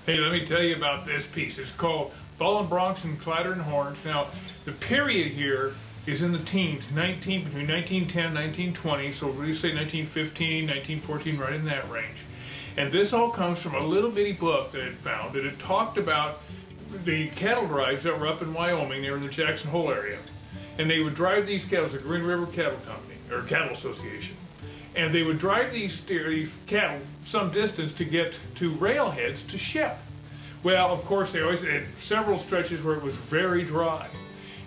Hey, let me tell you about this piece. It's called Bawlin, Bronx and Clatterin horns. Now, the period here is in the teens, between 1910 and 1920, so we say 1915, 1914, right in that range. And this all comes from a little bitty book that I found that had talked about the cattle drives that were up in Wyoming. They were in the Jackson Hole area. And they would drive these cattle, the Green River Cattle Company, or Cattle Association. And they would drive these cattle some distance to get to railheads to ship. Well, of course, they always had several stretches where it was very dry.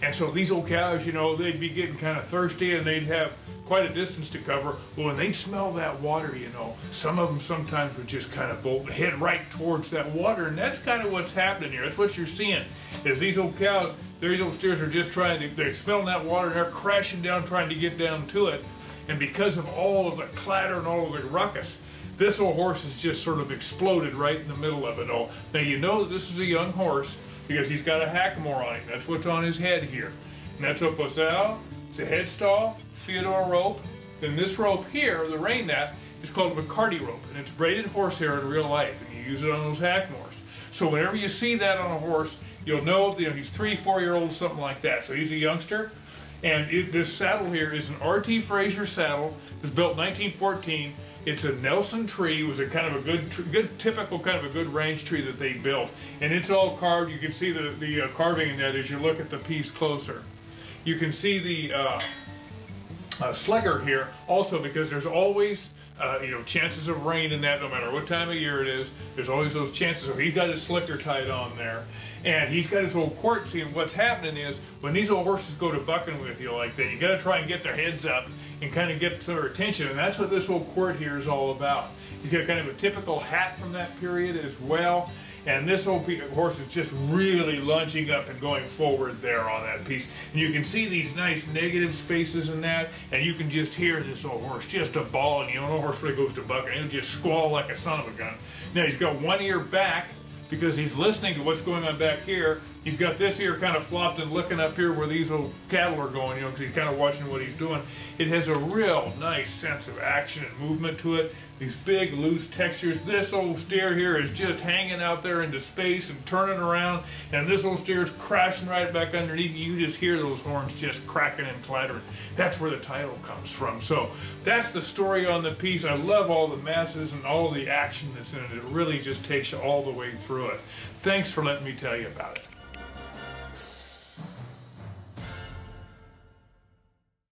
And so these old cows, you know, they'd be getting kind of thirsty and they'd have quite a distance to cover. Well, when they'd smell that water, you know, some of them sometimes would just kind of head right towards that water. And that's kind of what's happening here. That's what you're seeing, is these old cows, these old steers are just they're smelling that water and they're crashing down trying to get down to it. And because of all of the clatter and all of the ruckus, this old horse has just sort of exploded right in the middle of it all. Now, you know that this is a young horse because he's got a hackamore on him. That's what's on his head here. And that's a posal, it's a headstall, Theodore rope. Then this rope here, the rein nap, is called a McCarty rope. And it's braided horsehair in real life. And you use it on those hackamores. So whenever you see that on a horse, you'll know that he's 3-4-year-old, something like that. So he's a youngster. And this saddle here is an R.T. Fraser saddle. It was built in 1914. It's a Nelson tree. It was a kind of a typical kind of a good range tree that they built. And it's all carved. You can see the carving in that as you look at the piece closer. You can see the slicker here also, because there's always chances of rain in that, no matter what time of year it is. There's always those chances. So he's got his slicker tied on there, and he's got his old quirt. See, what's happening is when these old horses go to bucking with you like that, you got to try and get their heads up and kind of get their attention, and that's what this old quirt here is all about. He's got kind of a typical hat from that period as well. And this old horse is just really lunging up and going forward there on that piece. And you can see these nice negative spaces in that, and you can just hear this old horse just a bawling. You know, no horse really goes to bucking. He'll just squall like a son of a gun. Now, he's got one ear back because he's listening to what's going on back here. He's got this ear kind of flopped and looking up here where these old cattle are going, because he's kind of watching what he's doing. It has a real nice sense of action and movement to it. These big, loose textures. This old steer here is just hanging out there into space and turning around, and this old steer is crashing right back underneath you. You just hear those horns just cracking and clattering. That's where the title comes from. So that's the story on the piece. I love all the masses and all the action that's in it. It really just takes you all the way through it. Thanks for letting me tell you about it.